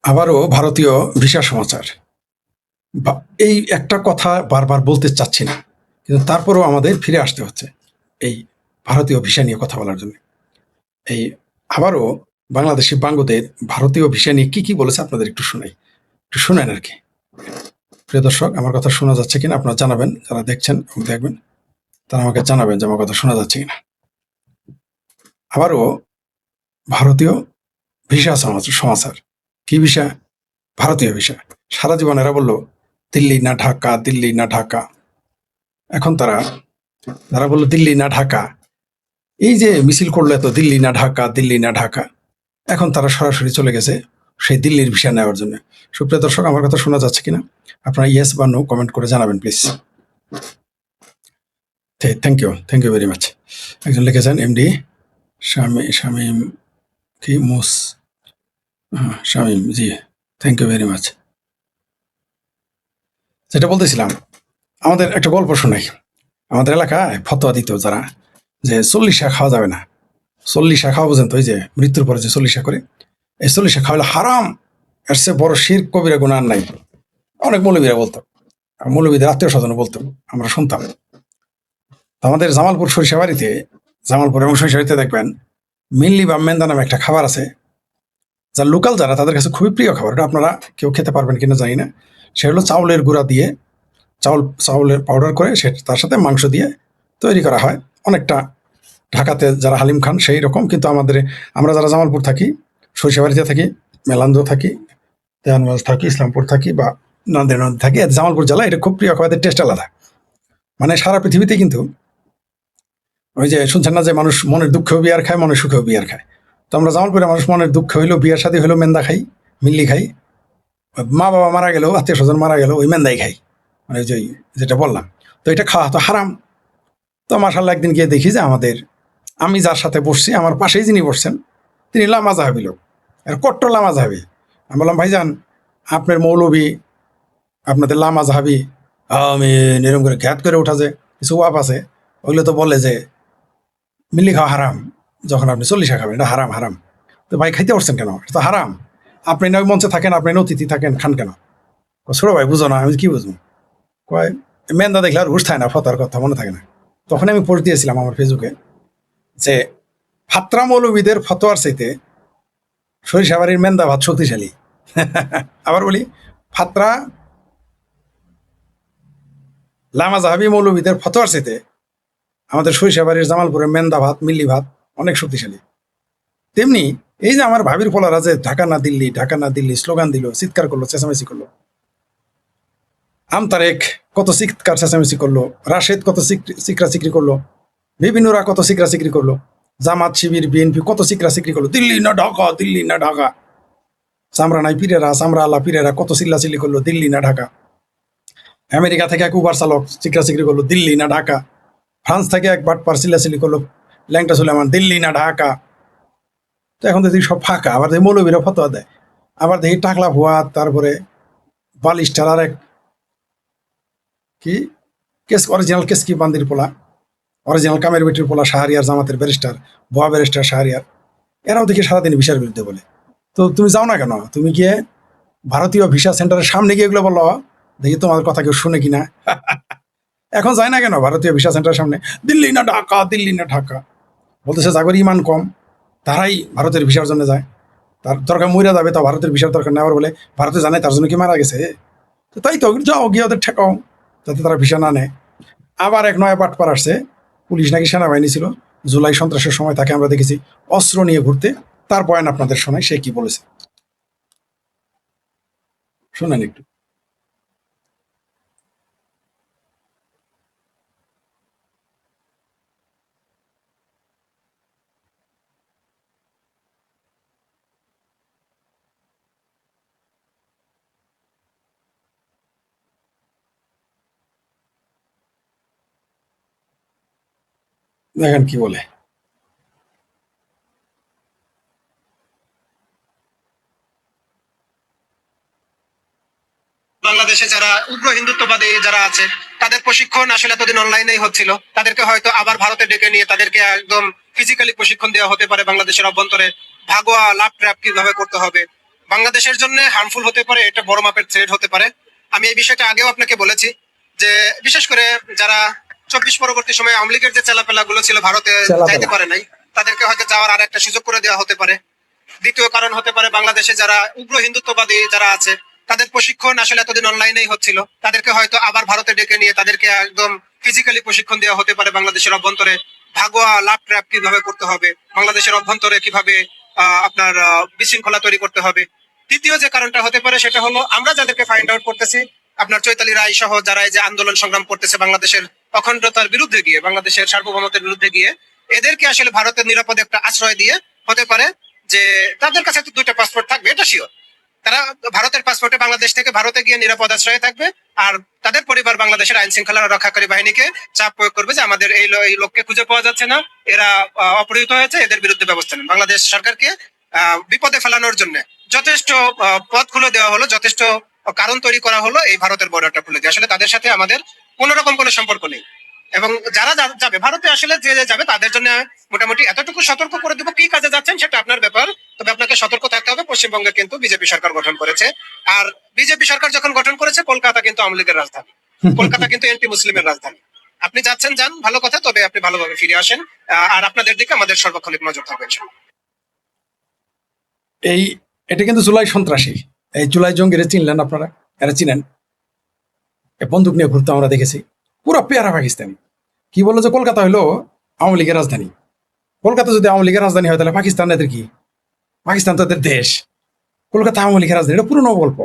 আবারও ভারতীয় ভিসা সমাচার। এই একটা কথা বারবার বলতে চাচ্ছি না, কিন্তু তারপরেও আমাদের ফিরে আসতে হচ্ছে এই ভারতীয় ভিসা নিয়ে কথা বলার জন্য। এই আবারও বাংলাদেশি বাঙ্গুদের ভারতীয় ভিসা নিয়ে কি বলেছে আপনাদের একটু শোনাই, একটু শোনেন আর কি। প্রিয় দর্শক, আমার কথা শোনা যাচ্ছে কিনা আপনারা জানাবেন, যারা দেখছেন এবং দেখবেন তারা আমাকে জানাবেন যে আমার কথা শোনা যাচ্ছে কিনা। আবারও ভারতীয় ভিসা সমাচার। কি ভিসা? ভারতীয় ভিসা। সারা জীবন এরা বললো দিল্লি না ঢাকা, দিল্লি না ঢাকা। এখন তারা বললো দিল্লি না ঢাকা। এই যে মিছিল করলো এত দিল্লি না ঢাকা, দিল্লি না ঢাকা, এখন তারা সরাসরি চলে গেছে সেই দিল্লির ভিসা নেওয়ার জন্য। সুপ্রিয় দর্শক, আমার কথা শোনা যাচ্ছে কিনা আপনারা ইয়েস বা নো কমেন্ট করে জানাবেন please. Thank you very much. একজন লিখেছেন এমডি শামীম কি মুস, Shamim ji, thank you very much. যেটা বলতেছিলাম, আমাদের একটা গল্প শোনাই। আমাদের এলাকায় ফতোয়া দিত যারা যে 40 খাওয়া যাবে না। 40 খাওয়া বোঝেন তো, ওই যে মৃত্যুর পরে যে 40 করে, এই 40 খাওয়ালে হারাম, এর চেয়ে বড় শিরক কবিরা গুনাহ আর নাই। অনেক মৌলবীরা বলতো, মৌলবীদের আত্মীয় স্বজন বলতো, আমরা শুনতাম। আমাদের জামালপুর সরিষাবাড়িতে, জামালপুর এবং সরিষাবাড়িতে দেখবেন মিল্লি বা মেন্দা নামে একটা খাবার আছে, যা লোকাল যারা তাদের কাছে খুবই প্রিয় খাবার। এটা আপনারা কেউ খেতে পারবেন কিনা জানি না। সে হলো চাউলের গুঁড়া দিয়ে, চাউলের পাউডার করে সে তার সাথে মাংস দিয়ে তৈরি করা হয়। অনেকটা ঢাকাতে যারা হালিম খান সেই রকম, কিন্তু আমরা যারা জামালপুর থাকি, সরিষাবাড়িতে থাকি, মেলান্দ থাকি, দেওয়ানগঞ্জ থাকি, ইসলামপুর থাকি বা নন্দেরনন্দ থাকি, জামালপুর জেলা এটা খুব প্রিয় খাবারের টেস্ট আলাদা। মানে সারা পৃথিবীতে কিন্তু ওই যে শুনছেন না যে মানুষ মনের দুঃখেও বিয়ার খায়, মনের সুখেও বিয়ার খায়। তো আমরা জামালপুরে মানুষ মনের দুঃখ হইলেও, বিয়ার সাথে হইলেও মেন্দা খাই, মিল্লি খাই। মা বাবা মারা গেলেও, আত্মীয় স্বজন মারা গেলেও ওই মেন্দাই খাই, মানে ওই যে যেটা বললাম। তো এটা খাওয়া তো হারাম। তো মাশাল্লাহ একদিন গিয়ে দেখি যে আমি যার সাথে বসছি, আমার পাশেই যিনি বসছেন তিনি লামাজাহাবি লোক, আর কট্টর লামাজাহাবি। আমি বললাম, ভাইজান আপনার মৌলবী, আপনাদের লামাজাহাবি, আমি এরকম করে ঘ্যাত করে ওঠা যে কিছু ওয়াপ আছে, ওগুলো তো বলে যে মিল্লি খাওয়া হারাম, যখন আপনি 40 খাবেন এটা হারাম হারাম। তো ভাই খাইতে পারছেন কেন? এটা তো হারাম। আপনি নয় মঞ্চে থাকেন, আপনি অতিথি থাকেন, খান কেন? ছোট ভাই বুঝো না, আমি কি বুঝবো? কয় মেন্দা দেখলে আর হুশ থাকে না, ফতার কথা মনে থাকে না। তখন আমি পোস্ট দিয়েছিলাম আমার ফেসবুকে যে ফাত্রা মৌলবীদের ফতোয়ার চাইতে সরিষাবাড়ির মেন্দা ভাত শক্তিশালী। আবার বলি, ফাত্রা লামা জাহাবি মৌলবীদের ফতোয়ার চাইতে আমাদের সরিষাবাড়ির জামালপুরের মেন্দা ভাত, মিল্লি ভাত অনেক শক্তিশালী। তেমনি এই যে আমার ভাবির পোলারা যে ঢাকা না দিল্লি, ঢাকা না দিল্লি স্লোগান দিল, চিৎকার করলো, চেঁচামেচি করলো, আমতারেক কত চিৎকার চেঁচামেচি করলো, রাশেদ কত চিকরা চিকরি করলো, বিভিন্নরা কত চিকরা চিকরি করলো, জামাত শিবির বিএনপি কত চিকরা চিকরি করলো, দিল্লি না ঢাকা, দিল্লি না ঢাকা। চামড়া নাই পীরেরা, চামড়া আলা পীরেরা কত চিল্লাচিল্লি করলো, দিল্লি না ঢাকা। আমেরিকা থেকে এক উবার চালক চিকরা চিকরি করলো, দিল্লি না ঢাকা। ফ্রান্স থেকে এক বাটপার চিল্লাচিল্লি করলো, ল্যাংটা সুলেমান, দিল্লি না ঢাকা। তো এখন দেখি সব ফাঁকা। আবার দেখি মৌলবীরা ফতোয়া দেয়, আবার দেখি টাকলা ভুয়া, তারপরে বালিশটার আর এক কি অরিজিনাল কেস কি বান্দির পোলা, অরিজিনাল কামের বেটির পোলা, শাহরিয়ার জামাতের ব্যারিস্টার, ভুয়া ব্যারিস্টার শাহরিয়ার, এরাও দেখি সারাদিন ভিসার বিরুদ্ধে বলে। তো তুমি যাও না কেন? তুমি গিয়ে ভারতীয় ভিসা সেন্টারের সামনে গিয়ে এগুলো বলো, দেখি তোমাদের কথা কেউ শুনে কিনা। এখন যায় না কেন ভারতীয় ভিসা সেন্টারের সামনে? দিল্লি না ঢাকা, দিল্লি না ঢাকা। বলতেছে যাগর ইমান কম, তারাই ভারতের ভিসার জন্য যায়। তার দরকার মইরা যাবে, তা ভারতের ভিসার দরকার নেওয়ার বলে ভারতে জানে তার জন্য কি মারা গেছে? তো তাই তো যাও গিয়ে ওদের ঠেকাও যাতে তারা ভিসা না নেয়। আবার এক নয়া পাটপার আসছে, পুলিশ নাকি সেনাবাহিনী ছিল, জুলাই সন্ত্রাসের সময় তাকে আমরা দেখেছি অস্ত্র নিয়ে ঘুরতে। তার বয়ান আপনাদের শোনাই, সে কি বলেছে শুনেন একটু। দেখেন কি বলে। বাংলাদেশে যারা উগ্র হিন্দুত্ববাদী যারা আছে তাদের প্রশিক্ষণ আসলে এতদিন অনলাইনেই হচ্ছিল, তাদেরকে হয়তো আবার ভারতে ডেকে নিয়ে তাদেরকে একদম ফিজিক্যালি প্রশিক্ষণ দেওয়া হতে পারে বাংলাদেশের অভ্যন্তরে। ভাগোয়া লাভ ট্র্যাপ কিভাবে করতে হবে, বাংলাদেশের জন্য হার্মফুল হতে পারে, এটা বড় মাপের থ্রেট হতে পারে। আমি এই বিষয়টা আগেও আপনাকে বলেছি যে বিশেষ করে যারা 24 পরবর্তী সময়ে আওয়ামী লীগের যে চেলাপেলা গুলো ছিল ভারতে যাইতে পারে নাই, তাদেরকে হয়তো যাওয়ার আর একটা সুযোগ করে দেওয়া হতে পারে। দ্বিতীয় কারণ হতে পারে বাংলাদেশে যারা উগ্র হিন্দুত্ববাদী যারা আছে তাদের প্রশিক্ষণ আসলে এতদিন অনলাইনেই হচ্ছিল, তাদেরকে হয়তো আবার ভারতে ডেকে নিয়ে তাদেরকে একদম ফিজিক্যালি প্রশিক্ষণ দেওয়া হতে পারে বাংলাদেশের অভ্যন্তরে ভাগোয়া লাভ ট্র্যাপ কিভাবে করতে হবে, বাংলাদেশের অভ্যন্তরে কিভাবে আপনার বিশৃঙ্খলা তৈরি করতে হবে। তৃতীয় যে কারণটা হতে পারে সেটা হলো আমরা যাদেরকে ফাইন্ড আউট করতেছি, আপনার চৈতালি রায় সহ যারা এই যে আন্দোলন সংগ্রাম করতেছে বাংলাদেশের অখণ্ডতার বিরুদ্ধে গিয়ে, বাংলাদেশের সার্বভৌমত্বের বিরুদ্ধে গিয়ে, এদেরকে আসলে ভারতের নিরাপদে একটা আশ্রয় দিয়ে হতে পারে যে তাদের কাছে তো দুইটা পাসপোর্ট থাকবে, এটা শিওর। তারা ভারতের পাসপোর্টে বাংলাদেশ থেকে ভারতে গিয়ে নিরাপদ আশ্রয়ে থাকবে, আর তাদের পরিবার বাংলাদেশের আইন শৃঙ্খলা রক্ষাকারী বাহিনীকে চাপ প্রয়োগ করবে যে আমাদের এই লোককে খুঁজে পাওয়া যাচ্ছে না, এরা অপহৃত হয়েছে, এদের বিরুদ্ধে ব্যবস্থা নেন। বাংলাদেশ সরকারকে বিপদে ফেলানোর জন্য যথেষ্ট পথ খুলে দেওয়া হলো, যথেষ্ট কারণ তৈরি করা হলো এই ভারতের বর্ডারটা খুলে দিয়ে। আসলে তাদের সাথে আমাদের কোন রকম কোনো সম্পর্ক নেই। এবং যারা যাবে ভারতে, আসলে যে যাবে তাদের জন্য মোটামুটি এতটুকু সতর্ক করে দেবো, কি কাজে যাচ্ছেন সেটা আপনার ব্যাপার, তবে আপনাকে সতর্ক থাকতে হবে। পশ্চিমবঙ্গে কিন্তু বিজেপি সরকার গঠন করেছে, আর বিজেপি সরকার যখন গঠন করেছে কলকাতা কিন্তু আওয়ামী লীগের রাজধানী, কলকাতা কিন্তু এন্টি মুসলিমের রাজধানী। আপনি যাচ্ছেন যান, ভালো কথা, তবে আপনি ভালোভাবে ফিরে আসেন, আর আপনাদের দিকে আমাদের সর্বক্ষণিক নজর থাকবে। এই এটা কিন্তু জুলাই সন্ত্রাসী, এই জুলাই জঙ্গিরা চিনলেন আপনারা? এরা চিনেন? বন্দুক নিয়ে ঘুরতে আমরা দেখেছি, পুরো পেয়ারা পাকিস্তানি। কি বললো যে কলকাতা হলো আওয়ামী লীগের রাজধানী। কলকাতা যদি আওয়ামী লীগের রাজধানী হয় তাহলে পাকিস্তান এদের কি? পাকিস্তান তাদের দেশ। কলকাতা আওয়ামী লীগের রাজধানী, এটা পুরনো গল্প।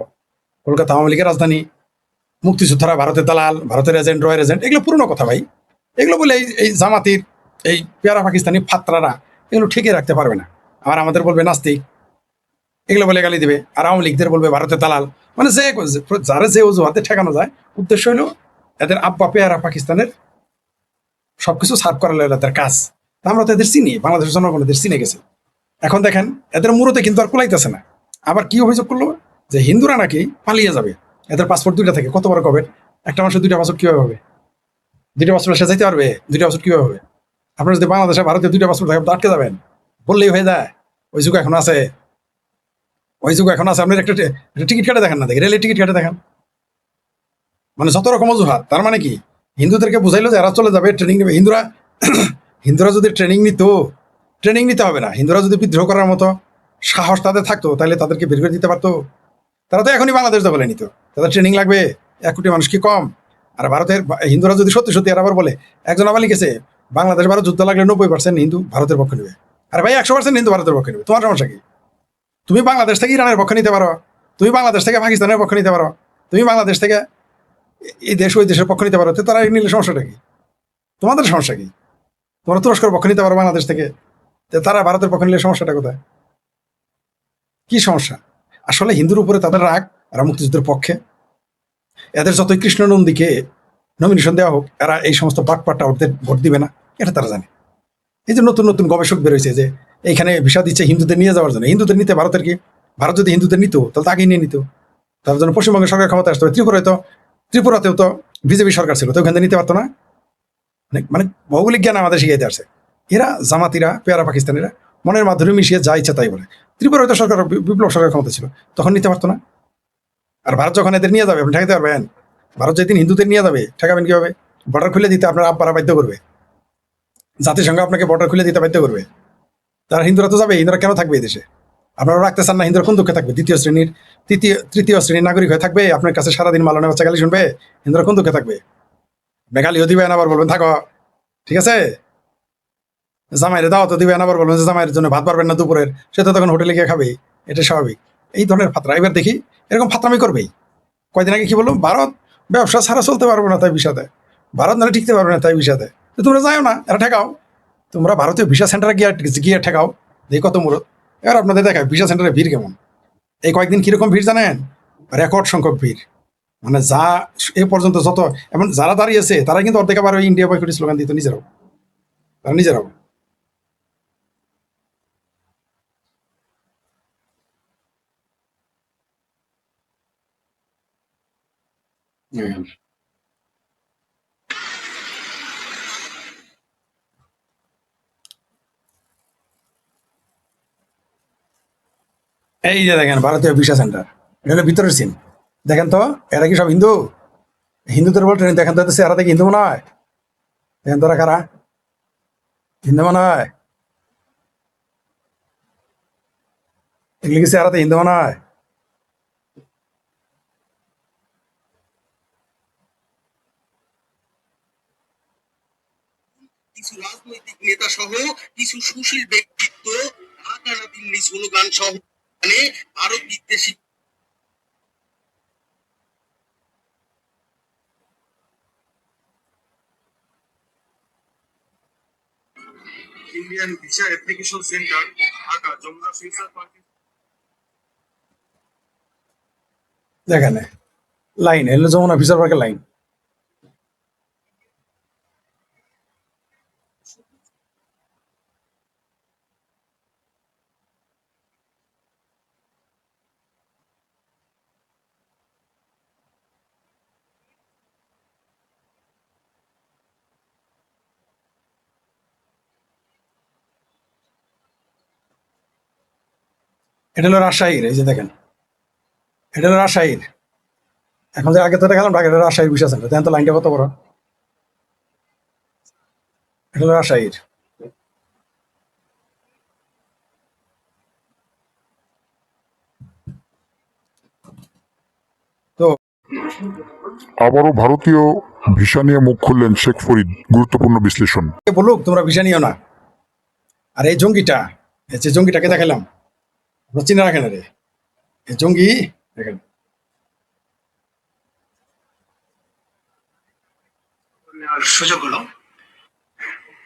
কলকাতা আওয়ামী লীগের রাজধানী, মুক্তিযোদ্ধারা ভারতের দালাল, ভারতের এজেন্ট, রয়ের এজেন্ট, এগুলো পুরনো কথা ভাই। এগুলো বলে এই জামাতির এই পেয়ারা পাকিস্তানি ফাত্রারা এগুলো ঠিকই রাখতে পারবে না। আর আমাদের বলবে নাস্তিক, এগুলো বলে গালি দিবে, আর আওয়ামী লীগদের বলবে ভারতের দালাল। মানে যে যারা যে অজুহাতে ঠেকানো যায়, উদ্দেশ্য হলো এদের আব্বা পেয়ারা পাকিস্তানের সবকিছু সার্ভ করালো এদের কাজ। আমরা তো এদের চিনি, বাংলাদেশের জনগণ এদের চিনে গেছে। এখন দেখেন এদের মুরতে কিন্তু আর কুলাইতেছে না। আবার কি অভিযোগ করলো যে হিন্দুরা নাকি পালিয়ে যাবে, এদের পাসপোর্ট দুইটা থাকে। কত বড় কবে একটা মানুষের দুইটা পাসপোর্ট কিভাবে হবে? দুইটা পাসপোর্ট সে যাইতে পারবে? দুইটা পাসপোর্ট কিভাবে হবে? আপনার যদি বাংলাদেশে ভারতে দুইটা পাসপোর্ট থাকে আটকে যাবেন, বললেই হয়ে যায়। ওই যুগ এখন আছে, ওই যুগ এখন আছে। আপনার একটা টিকিট কেটে দেখেন না, দেখি রেলের টিকিট কেটে দেখেন। মানে যত রকম অজুহাত। তার মানে কি হিন্দুদেরকে বুঝাইলো যে এরা চলে যাবে, ট্রেনিং নেবে। হিন্দুরা হিন্দুরা যদি ট্রেনিং নিতে হবে না। হিন্দুরা যদি বিদ্রোহ করার মতো সাহস তাদের থাকতো তাহলে তাদেরকে বের করে দিতে পারতো। তারা তো এখনই বাংলাদেশ দখলে নিত। তাদের ট্রেনিং লাগবে? 1 কোটি মানুষ কি কম? আর ভারতের হিন্দুরা যদি সত্যি সত্যি আবার বলে, একজন আবার লিখেছে বাংলাদেশ ভারত যুদ্ধ লাগলে 90% হিন্দু ভারতের পক্ষে নেবে। আরে ভাই 100% হিন্দু ভারতের পক্ষে নেবে, তোমার সমস্যা কি? তুমি বাংলাদেশ থেকে ইরানের পক্ষে নিতে পারো, তুমি বাংলাদেশ থেকে পাকিস্তানের পক্ষে নিতে পারো, তুমি বাংলাদেশ থেকে এই দেশ ওই দেশের পক্ষ নিতে পারো। তো তারা নিলে সমস্যাটা কি? তোমাদের সমস্যা কি? তোমরা তুরস্কের পক্ষ নিতে পারো বাংলাদেশ থেকে, তারা ভারতের পক্ষ নিলে সমস্যাটা কোথায়? কি সমস্যা? আসলে হিন্দুর উপরে তাদের রাগ, এরা মুক্তিযুদ্ধের পক্ষে। এদের যতই কৃষ্ণ নন্দীকে নমিনেশন দেওয়া হোক, এরা এই সমস্ত বাটপাটটা ওদের ভোট দিবে না, এটা তারা জানে। এই যে নতুন নতুন গবেষক বেরোয়েছে যে এইখানে ভিসা দিচ্ছে হিন্দুদের নিয়ে যাওয়ার জন্য। হিন্দুদের নিতে ভারতের কি? ভারত যদি হিন্দুদের নিত তাহলে তো আগেই নিয়ে নিত। তার জন্য পশ্চিমবঙ্গের সরকার ক্ষমতা আসতে হবে। ত্রিপুরাতেও তো বিজেপি সরকার ছিল, তো ওখানে নিতে পারতো না? মানে ভৌগোলিক জ্ঞান আমাদের শিখাইতে আসছে। এরা জামাতিরা, পেয়ারা পাকিস্তানিরা মনের মাধ্যমে মিশিয়ে যা ইচ্ছা তাই বলে। ত্রিপুরা হয়তো সরকার বিপ্লব সরকার ক্ষমতা ছিল, তখন নিতে পারতো না। আর ভারত যখন এদের নিয়ে যাবে আপনি ঠেকাতে পারবেন? ভারত যেদিন হিন্দুদের নিয়ে যাবে ঠেকাবেন কিভাবে? বর্ডার খুলে দিতে আপনার আব্বারা বাধ্য করবে, জাতিসংঘ আপনাকে বর্ডার খুলে দিতে বাধ্য করবে। তারা হিন্দুরা তো যাবে, হিন্দুরা কেন থাকবে এই দেশে? আপনারা রাখতে চান না? হিন্দুরা কোন দুঃখে থাকবে? তৃতীয় শ্রেণীর নাগরিক হয়ে থাকবে আপনার কাছে সারাদিন মালানো বাচ্চা গালি শুনবে? হিন্দুরা কোন দুঃখে থাকবে? গালিও দিবেন আবার বলবেন থাকো, ঠিক আছে? জামাইরে দাওয়াতও দিবেন আবার বলবেন যে জামাইয়ের জন্য ভাত পারবেন না দুপুরের, সে তো তখন হোটেলে গিয়ে খাবে। এটা স্বাভাবিক। এই ধরনের ফাতরা এবার দেখি এরকম ফাতরামি করবেই। কয়দিন আগে কি বললো, ভারত ব্যবসা ছাড়া চলতে পারবো না তাই ভিসা দেয়, ভারত নাহলে টিকতে পারবে না তাই ভিসা দেয়। তো তোমরা যাও না, এরা ঠেকাও। তোমরা ভারতীয় ভিসা সেন্টারে গিয়ে ঠেকাও, দেখি কত মুরত। এবার আপনাদের দেখায় ভিসা সেন্টারে ভিড় কেমন। এই কয়েকদিন কিরকম ভিড় জানেন? রেকর্ড সংখ্যক ভিড়। মানে যা এ পর্যন্ত যত এমন যারা দাঁড়িয়েছে তারা কিন্তু অর্ধেক আবার ওই ইন্ডিয়া বয়কট স্লোগান দিত নিজেরাও, তারা নিজেরাও। হুম। এই যে দেখেন ভারতীয় ভিসা সেন্টার, এটা হলো ভিতরের সিন। দেখেন তো এরা কি সব হিন্দু? হিন্দুদের বলতে দেখেন তো চেহারা থেকে হিন্দু মনে হয়? দেখেন তোরা কারা হিন্দু মনে হয়? এগুলি কি চেহারাতে হিন্দু মনে হয়? কিছু রাজনৈতিক নেতা সহ কিছু সুশীল ব্যক্তিত্ব ঢাকা না দিল্লি স্লোগান সহ ভারত বিদ্বেষী Indian visa application centre Dhaka Jamuna future পার্কে দেখেন লাইন এলো যমুনা ফিচার পার্কের লাইন। এটা হলো রাজশাহীর, এই যে দেখেন এটা হলো রাজশাহীর। এখন যে আগে তো দেখালাম ঢাকা, এটা রাজশাহীর ভিসা সেন্টার। দেখেন তো লাইনটা কত বড়। এটা হলো রাজশাহীর। তো আবারও ভারতীয় ভিসা নিয়ে মুখ খুললেন শেখ ফরিদ, গুরুত্বপূর্ণ বিশ্লেষণ। বলুক তোমরা ভিসা নিও না। আর এই জঙ্গিটা, এই যে জঙ্গিটাকে দেখালাম, আপনারা চিনে রাখেন রে, এই জঙ্গি দেখেন। নেওয়ার সুযোগ হলো।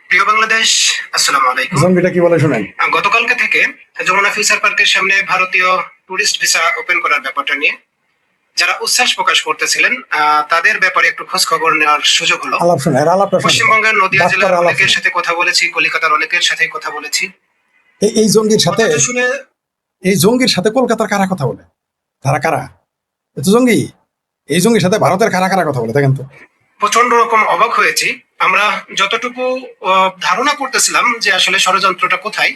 প্রিয় বাংলাদেশ, আসসালামু আলাইকুম। জঙ্গিটা কি বলে শুনেন। গতকালকে থেকে যমুনা ফিউচার পার্কের সামনে ভারতীয় টুরিস্ট ভিসা ওপেন করার ব্যাপারটা নিয়ে যারা উচ্ছ্বাস প্রকাশ করতেছিলেন তাদের ব্যাপারে একটু খোঁজ খবর নেওয়ার সুযোগ হলো। আলাপ শুনে, এর আলাপটা শুনে। পশ্চিমবঙ্গের নদিয়া ডাক্তার জেলার আলাপ অনেকের শুনে। সাথে কথা বলেছি, কলকাতার অনেকের সাথে কথা বলেছি। এই জঙ্গির সাথে, কথাটা শুনে এই জঙ্গির সাথে কলকাতার কারা কথা বলে? তারা কারা? এ তো জঙ্গি। এই জঙ্গির সাথে ভারতের কারা কারা কথা বলে দেখেন তো। প্রচন্ড রকম অবাক হয়েছি। আমরা যতটুকু ধারণা করতেছিলাম যে আসলে ষড়যন্ত্রটা কোথায়,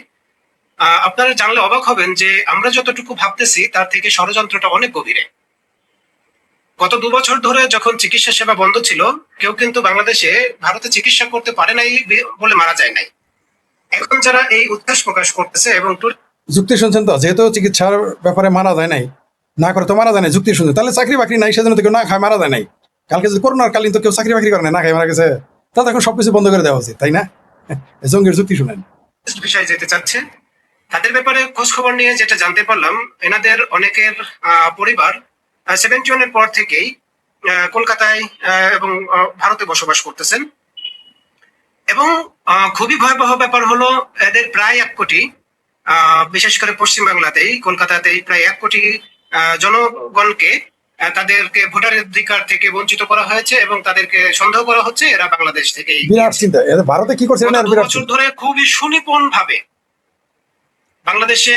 আপনারা জানলে অবাক হবেন যে আমরা যতটুকু ভাবতেছি তার থেকে ষড়যন্ত্রটা অনেক গভীরে। গত 2 বছর ধরে যখন চিকিৎসা সেবা বন্ধ ছিল, কেউ কিন্তু বাংলাদেশে ভারতে চিকিৎসা করতে পারে নাই বলে মারা যায় নাই। এখন যারা এই উচ্ছ্বাস প্রকাশ করতেছে এবং যুক্তি শুনছেন তো, যেহেতু চিকিৎসার ব্যাপারে মারা যায় নাই, না করে তো মারা যায় নাই, যুক্তি শুনছেন, তাহলে চাকরি বাকরি নাই সেজন্য তো কেউ না খায় মারা যায় নাই। কালকে যদি করোনার কালীন তো কেউ চাকরি বাকরি করে না খায় মারা গেছে, তাহলে এখন সবকিছু বন্ধ করে দেওয়া উচিত, তাই না? এই জঙ্গির যুক্তি শুনেন। বিষয়ে যেতে চাচ্ছে, তাদের ব্যাপারে খোঁজ খবর নিয়ে যেটা জানতে পারলাম, এনাদের অনেকের পরিবার 71 পর থেকেই কলকাতায় এবং ভারতে বসবাস করতেছেন। এবং খুবই ভয়াবহ ব্যাপার হলো এদের প্রায় 1 কোটি, বিশেষ করে পশ্চিম বাংলাতেই কলকাতাতেই প্রায় 1 কোটি জনগণকে তাদেরকে ভোটারের অধিকার থেকে বঞ্চিত করা হয়েছে এবং তাদেরকে সন্দেহ করা হচ্ছে এরা বাংলাদেশ থেকে। বিরাট চিন্তা, ভারতে কি করছে না, বিরাট বছর ধরে খুবই সুনিপুণ ভাবে বাংলাদেশে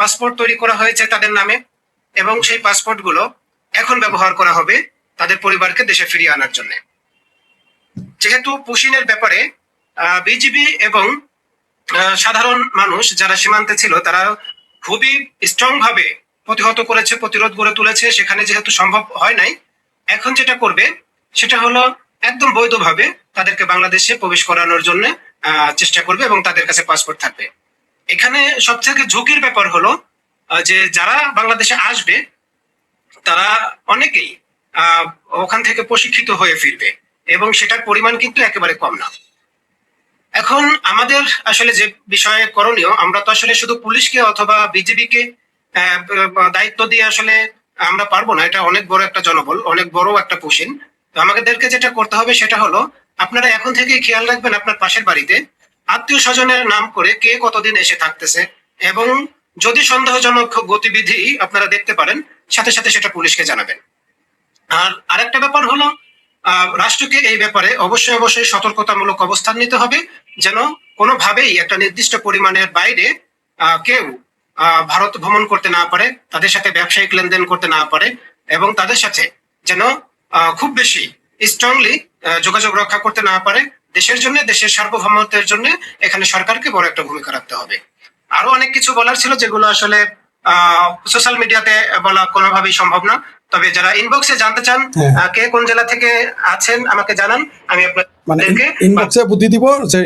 পাসপোর্ট তৈরি করা হয়েছে তাদের নামে, এবং সেই পাসপোর্ট গুলো এখন ব্যবহার করা হবে তাদের পরিবারকে দেশে ফিরিয়ে আনার জন্য। যেহেতু পুশিনের ব্যাপারে বিজিবি এবং সাধারণ মানুষ যারা সীমান্তে ছিল তারা খুবই স্ট্রং ভাবে প্রতিহত করেছে, প্রতিরোধ গড়ে তুলেছে। সেখানে যেহেতু সম্ভব হয় নাই, এখন যেটা করবে সেটা হলো একদম বৈধভাবে তাদেরকে বাংলাদেশে প্রবেশ করানোর জন্য চেষ্টা করবে এবং তাদের কাছে পাসপোর্ট থাকবে। এখানে সবথেকে ঝুঁকির ব্যাপার হলো যে যারা বাংলাদেশে আসবে তারা অনেকেই ওখান থেকে প্রশিক্ষিত হয়ে ফিরবে এবং সেটার পরিমাণ কিন্তু একেবারে কম না। এখন আমাদের আসলে যে বিষয়ে করণীয়, আমরা তো আসলে শুধু পুলিশকে অথবা বিজিবিকে দায়িত্ব দিয়ে আসলে আমরা পারবো না। এটা অনেক বড় একটা জনবল, অনেক বড় একটা পুশিন। তো আমাদেরকে যেটা করতে হবে সেটা হলো আপনারা এখন থেকে খেয়াল রাখবেন আপনার পাশের বাড়িতে আত্মীয় স্বজনের নাম করে কে কতদিন এসে থাকতেছে, এবং যদি সন্দেহজনক গতিবিধি আপনারা দেখতে পারেন সাথে সাথে সেটা পুলিশকে জানাবেন। আর আরেকটা ব্যাপার হলো রাষ্ট্রকে এই ব্যাপারে অবশ্যই অবশ্যই সতর্কতামূলক অবস্থান নিতে হবে, যেন কোনোভাবেই একটা নির্দিষ্ট পরিমাণের বাইরে কেউ ভারত ভ্রমণ করতে না পারে, তাদের সাথে ব্যবসায়িক লেনদেন করতে না পারে, এবং তাদের সাথে যেন খুব বেশি স্ট্রংলি যোগাযোগ রক্ষা করতে না পারে। দেশের জন্য, দেশের সার্বভৌমত্বের জন্য এখানে সরকারকে বড় একটা ভূমিকা রাখতে হবে। আরো অনেক কিছু বলার ছিল যেগুলো আসলে সোশ্যাল মিডিয়াতে বলা কোনোভাবেই সম্ভব না। তবে যারা ইনবক্সে জানতে চান কে কোন জেলা থেকে আছেন আমাকে জানান, আমি মানে আপনাদেরকে ইনবক্সে বুদ্ধি দিব যে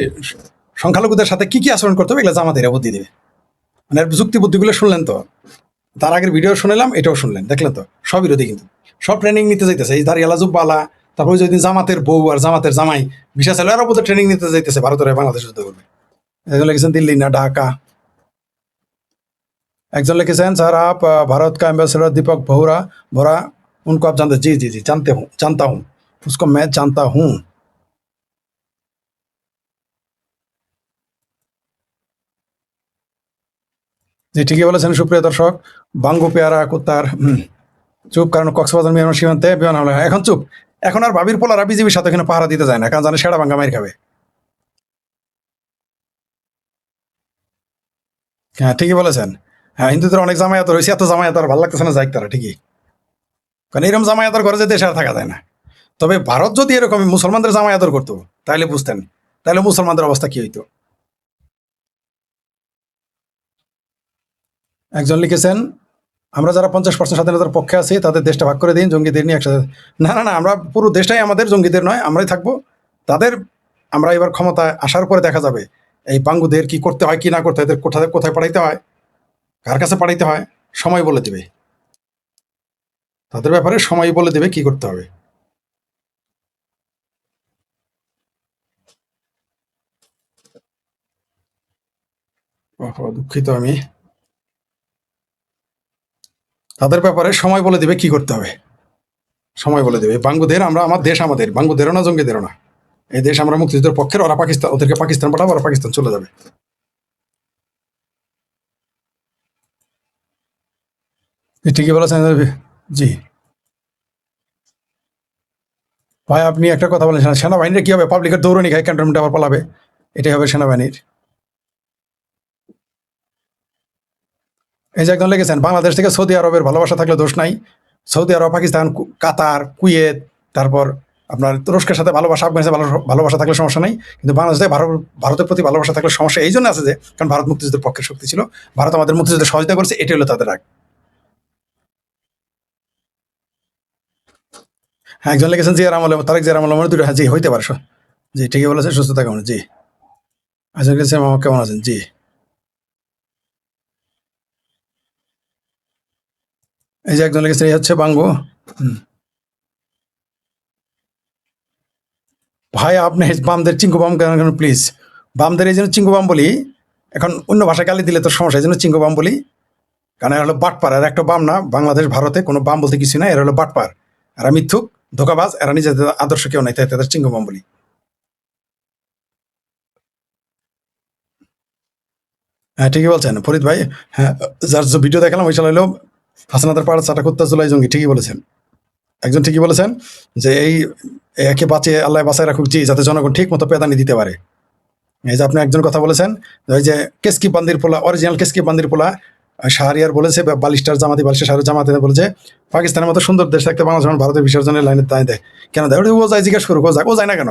সংখ্যালঘুদের সাথে কি কি আচরণ করতে হবে, এগুলো জামাতেরা বুদ্ধি দিবে। মানে যুক্তি বুদ্ধিগুলো শুনলেন তো, তার আগের ভিডিও শুনলাম, এটাও শুনলেন, দেখলেন তো, সব বিরোধী কিন্তু সব ট্রেনিং নিতে যাইতেছে। এই দাঁড়িয়ালা জুব্বালা, তারপরে যদি জামাতের বউ আর জামাতের জামাই ভিসা চাইলে আরো বোধহয় ট্রেনিং নিতে যাইতেছে ভারতের হয়ে বাংলাদেশ যুদ্ধ করবে। একজন লিখেছেন দিল্লি না ঢাকা। একজন লিখেছেন স্যার आप भारत का एम्बेसडर दीपक बोहरा बोरा उनको आप जानते? जी जी जी जानता हूँ उसको मैं जानता हूँ। জি ঠিকই বলেছেন সুপ্রিয় দর্শক। বাঙ্গু পেয়ারা কুত্তার চুপ, কারণ কক্সবাজার মিয়ানমার সীমান্তে বিমান হামলা। এখন চুপ, এখন আর ভাবির পোলারা বিজিবির সাথে এখানে পাহারা দিতে যায় না, কারণ জানে সেরা ভাঙ্গা মাইর খাবে। হ্যাঁ ঠিকই বলেছেন। হ্যাঁ হিন্দুদের অনেক জামায়াত রয়েছে, এত জামায়াত আর ভালো লাগতেছে না, যাই তারা ঠিকই, কারণ এরকম জামায়াতের ঘরে যে দেশে আর থাকা যায় না। তবে ভারত যদি এরকম মুসলমানদের জামায়াতর করতো তাহলে বুঝতেন, তাহলে মুসলমানদের অবস্থা কি হইতো। একজন লিখেছেন আমরা যারা 50% স্বাধীনতার পক্ষে আছি তাদের দেশটা ভাগ করে দিন, জঙ্গিদের নিয়ে একসাথে। না না না, আমরা পুরো দেশটাই আমাদের, জঙ্গিদের নয়, আমরাই থাকবো। তাদের আমরা এবার ক্ষমতায় আসার পরে দেখা যাবে এই বাঙ্গুদের কি করতে হয় কি না করতে হয়, এদের কোথায় কোথায় পাঠাইতে হয়, কার কাছে পাঠাইতে হয়, সময় বলে দেবে। তাদের ব্যাপারে সময় বলে দেবে কি করতে হবে। দুঃখিত আমি, তাদের ব্যাপারে সময় বলে দেবে কি করতে হবে, সময় বলে দেবে। বাঙ্গুদের আমরা, আমার দেশ আমাদের, বাঙ্গুদেরও না জঙ্গিদেরও না, এই দেশ আমরা মুক্তিযুদ্ধের পক্ষের, ওরা পাকিস্তান, ওদেরকে পাকিস্তান পাঠাবো, ওরা পাকিস্তান চলে যাবে। ঠিকই বলেছেন জি ভাই। আপনি একটা কথা বলেন, সেনাবাহিনীর কি হবে, পাবলিকের দৌড়নি খায় ক্যান্টনমেন্টে আবার পালাবে, এটাই হবে সেনাবাহিনীর। এই যে একজন লিখেছেন বাংলাদেশ থেকে সৌদি আরবের ভালোবাসা থাকলে দোষ নাই। সৌদি আরব, পাকিস্তান, কাতার, কুয়েত, তারপর আপনার তুরস্কের সাথে ভালোবাসা, আফগানিস্তান ভালোবাসা থাকলে সমস্যা নাই, কিন্তু বাংলাদেশ থেকে ভারতের প্রতি ভালোবাসা থাকলে সমস্যা এই জন্য আছে যে কারণ ভারত মুক্তিযুদ্ধের পক্ষের শক্তি ছিল, ভারত আমাদের মুক্তিযুদ্ধে সহযোগিতা করেছে, এটাই হলো তাদের রাগ। হ্যাঁ একজন লিখেছেন জিয়া আমলে, তারেক জিয়া আমলে দুটো, হ্যাঁ জি হইতে পারে, জি ঠিকই বলেছেন, সুস্থ থাকুন জি। একজন লিখেছেন মামা কেমন আছেন, জি। এই যে একজন লিখেছেন এই হচ্ছে বাঙ্গু। ভাই আপনি বামদের চিঙ্কু বাম কেন প্লিজ, বামদের এই জন্য চিঙ্কু বাম বলি, এখন অন্য ভাষায় গালি দিলে তো সমস্যা, এই জন্য চিঙ্কু বাম বলি, কারণ এরা হলো বাটপার, আর একটা বাম না, বাংলাদেশ ভারতে কোনো বাম বলতে কিছু না, এরা হলো বাটপার, এরা মিথ্যুক ধোকাবাজ, এরা নিজেদের আদর্শ কেউ নাই, তাই তাদের চিঙ্কু বাম বলি। হ্যাঁ ঠিকই বলছেন ফরিদ ভাই। হ্যাঁ যার যে ভিডিও দেখালাম ওই চালাইলো হাসানাদের পাড়া চাটা কুত্তা জুলাই জঙ্গি, ঠিকই বলেছেন। একজন ঠিকই বলেছেন যে এই একে বাঁচিয়ে আল্লাহ বাঁচায় রাখুক, জি, যাতে জনগণ ঠিক মতো পেদানি দিতে পারে। এই যে আপনি একজন কথা বলেছেন, ওই যে কেসকি বান্দির পোলা, অরিজিনাল কেসকি বান্দির পোলা শাহরিয়ার বলেছে, বালিস্টার জামাতি, বালিস্টার শাহরি জামাতি বলেছে পাকিস্তানের মতো সুন্দর দেশ থাকতে বাংলাদেশ ভারতের বিসর্জনের লাইনে দায় দেয় কেন দেয়, ও যায় জিজ্ঞেস করুক, ও যায় না কেন,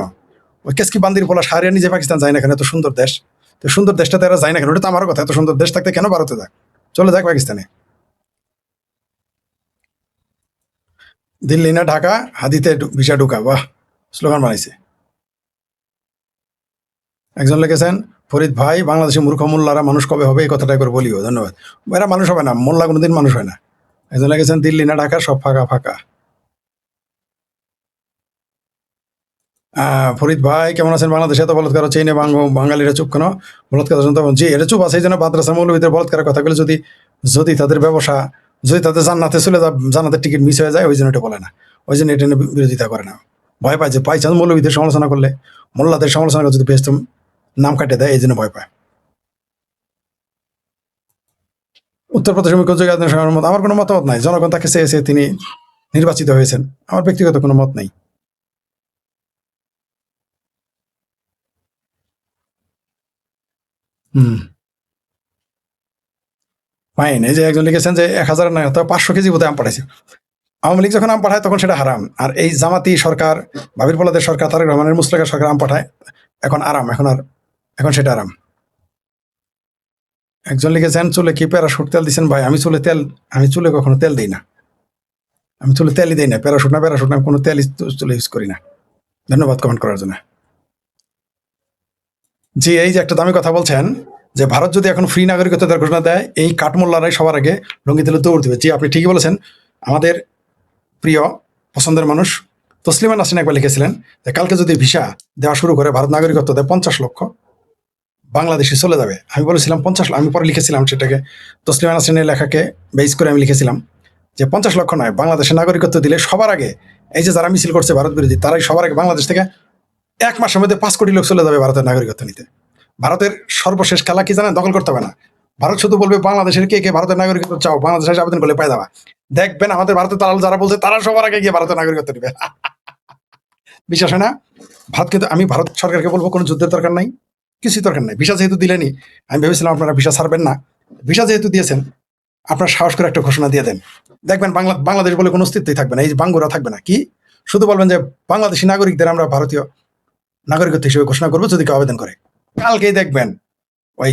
ওই কেসকি বান্দির পোলা শাহরিয়ার নিজে পাকিস্তান যায় না কেন, এত সুন্দর দেশ, তো সুন্দর দেশটাতে এরা যায় না কেন, ওটা তো আমারও কথা, এত সুন্দর দেশ থাকতে কেন ভারতে যায়, চলে যাক পাকিস্তানে। দিল্লি না ঢাকা, হাদিতে ভিসা ঢুকা, বাহ স্লোগান বানাইছে। একজন লিখেছেন ফরিদ ভাই বাংলাদেশে মূর্খ মোল্লারা মানুষ কবে হবে, এই কথাটা করে বলিও, ধন্যবাদ। এরা মানুষ হবে না, মোল্লা কোনোদিন মানুষ হয় না। একজন লিখেছেন দিল্লি না ঢাকা সব ফাঁকা ফাঁকা। ফরিদ ভাই কেমন আছেন, বাংলাদেশে এত বলৎকার হচ্ছে, এনে বাঙালিরা চুপ কেন, বলৎকার শুনতে, জি এটা চুপ আছে এই জন্য মাদ্রাসা মৌলবীদের বলৎকারের কথাগুলো যদি যদি তাদের ব্যবসা, যদি তাদের জান্নাতে চলে যায়, জান্নাতের টিকিট মিস হয়ে যায়, ওই জন্য এটা বলে না, ওই জন্য এটা নিয়ে বিরোধিতা করে না, ভয় পায় যে পাই চান্স মৌলবীদের সমালোচনা করলে, মোল্লাদের সমালোচনা করে যদি বেশ নাম কাটে দেয়, এই জন্য ভয় পায়। উত্তরপ্রদেশের মুখ্যমন্ত্রী আমার কোনো মতামত নাই, জনগণ তাকে চেয়েছে, তিনি নির্বাচিত হয়েছেন, আমার ব্যক্তিগত কোনো মত নাই। ফাইন। এই যে একজন লিখেছেন যে 1000 না 500 কেজি বোধহয় আম পাঠাইছে। আওয়ামী লীগ যখন আম পাঠায় তখন সেটা হারাম, আর এই জামাতি সরকার, ভাবির পোলাদের সরকার, তারেক রহমানের মুসলেকার সরকার আম পাঠায়, এখন আরাম, এখন সেটা আরাম। একজন লিখেছেন চুলে কি প্যারাশুট তেল দিচ্ছেন ভাই? আমি চুলে কখনো তেল দিই না, আমি চুলে তেলই দিই না। প্যারাশুট না আমি কোনো তেল চুলে ইউজ করি না। ধন্যবাদ কমেন্ট করার জন্য। জি, এই যে একটা দামি কথা বলছেন যে ভারত যদি এখন ফ্রি নাগরিকত্ব দেওয়ার ঘোষণা দেয়, এই কাঠমোল্লারাই সবার আগে লঙ্গি তেলে দৌড় দেবে। জি, আপনি ঠিকই বলেছেন। আমাদের প্রিয় পছন্দের মানুষ তসলিমা নাসরিন একবার লিখেছিলেন যে কালকে যদি ভিসা দেওয়া শুরু করে, ভারত নাগরিকত্ব দেয়, 50 লক্ষ বাংলাদেশে চলে যাবে। আমি বলেছিলাম 50 লাখ, আমি পরে লিখেছিলাম সেটাকে, তসলিমা নাসরিনের লেখাকে বেস করে আমি লিখেছিলাম যে 50 লক্ষ নয়, বাংলাদেশে নাগরিকত্ব দিলে সবার আগে এই যে যারা মিছিল করছে ভারত বিরোধী, তারাই সবার আগে বাংলাদেশ থেকে 1 মাসের মধ্যে 5 কোটি লোক চলে যাবে ভারতের নাগরিকত্ব নিতে। ভারতের সর্বশেষ খেলা কি জানেন? দখল করতে হবে না। ভারত শুধু বলবে বাংলাদেশের কে কে ভারতের নাগরিকত্ব চাও, বাংলাদেশে আবেদন করলে পাই যাবা। দেখবেন আমাদের ভারতের দালাল যারা বলছে তারা সবার আগে গিয়ে ভারতের নাগরিকত্ব নেবে। বিশ্বাস হয় না? আমি ভারত সরকারকে বলবো কোনো যুদ্ধের দরকার নাই, কিছুই দরকার নাই। ভিসা যেহেতু দিলেনি, আমি ভেবেছিলাম আপনারা ভিসা ছাড়বেন না, ভিসা যেহেতু দিয়েছেন আপনারা সাহস করে একটা ঘোষণা দিয়ে দেন। দেখবেন বাংলাদেশ বলে কোনো অস্তিত্বই থাকবে না, এই যে বাঙ্গুরা থাকবে না। কি শুধু বলবেন যে বাংলাদেশি নাগরিকদের আমরা ভারতীয় নাগরিকত্ব হিসেবে ঘোষণা করবো যদি কেউ আবেদন করে। কালকেই দেখবেন ওই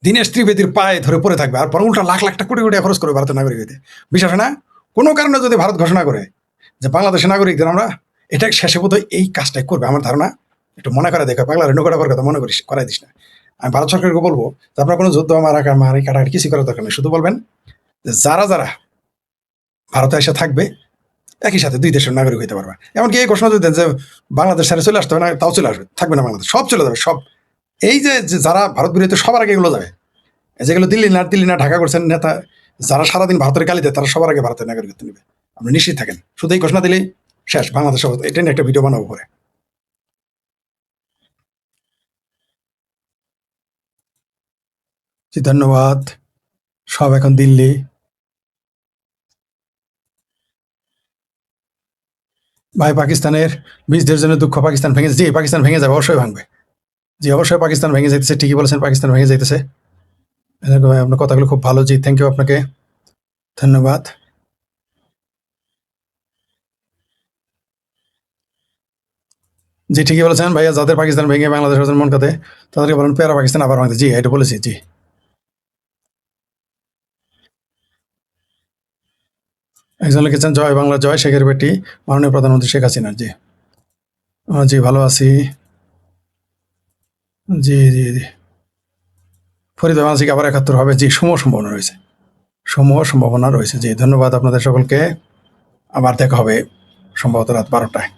দীনেশ ত্রিবেদীর পায়ে ধরে পড়ে থাকবে, আর বরং উল্টা লাখ লাখ টাকা কোটি কোটি খরচ করবে ভারতের নাগরিকত্বে। বিশ্বাস হয় না? কোনো কারণে যদি ভারত ঘোষণা করে যে বাংলাদেশের নাগরিকদের আমরা, এটা শেষে বোধহয় এই কাজটাই করবে আমার ধারণা। একটু মনে করে দেখো, পাগলা রেণুকাটা কথা মনে করিস, করাই দিস না। আমি ভারত সরকারকে বলবো যে আপনার কোনো যুদ্ধ মারি কাটাকাটি কিছু করার দরকার নেই। শুধু বলবেন যে যারা যারা ভারতে এসে থাকবে একই সাথে 2 দেশের নাগরিক হইতে পারবে। এমনকি এই ঘোষণা যদি দেন যে বাংলাদেশ ছেড়ে চলে আসতে হবে না, তাও চলে আসবে, থাকবে না বাংলাদেশ, সব চলে যাবে সব। এই যে যারা ভারত বিরোধী সবার আগে এগুলো যাবে, যেগুলো দিল্লি না ঢাকা করছেন নেতা, যারা সারাদিন ভারতের গালি দেয় তারা সবার আগে ভারতের নাগরিকত্ব নেবে। আপনি নিশ্চিত থাকেন, শুধু এই ঘোষণা দিলেই শেষ বাংলাদেশ। এটা নিয়ে একটা ভিডিও বানাবো পরে। জি, ধন্যবাদ। সব এখন দিল্লি। ভাই পাকিস্তানের 20 দেশের জন্য দুঃখ, পাকিস্তান ভেঙে, জি পাকিস্তান ভেঙে যাবে, অবশ্যই ভাঙবে। জি অবশ্যই পাকিস্তান ভেঙে যাইতেছে, ঠিকই বলেছেন, পাকিস্তান ভেঙে যাইতেছে। ভাই আপনার কথাগুলো খুব ভালো, জি থ্যাংক ইউ আপনাকে, ধন্যবাদ। জি ঠিকই বলেছেন ভাইয়া, যাদের পাকিস্তান ভেঙে বাংলাদেশের মন কাতে তাদেরকে বলেন প্যারা পাকিস্তান আবার ভাঙতে। জি এটা বলেছি। জি একজন লিখেছেন জয় বাংলা জয়, শেখের বেটি মাননীয় প্রধানমন্ত্রী শেখ হাসিনা। জি জি ভালো আছি। জি জি জি ফরিদ মানসিক আবার 71 হবে। জি সমূহ সম্ভাবনা রয়েছে। জি ধন্যবাদ আপনাদের সকলকে, আবার দেখা হবে সম্ভবত রাত 12টায়।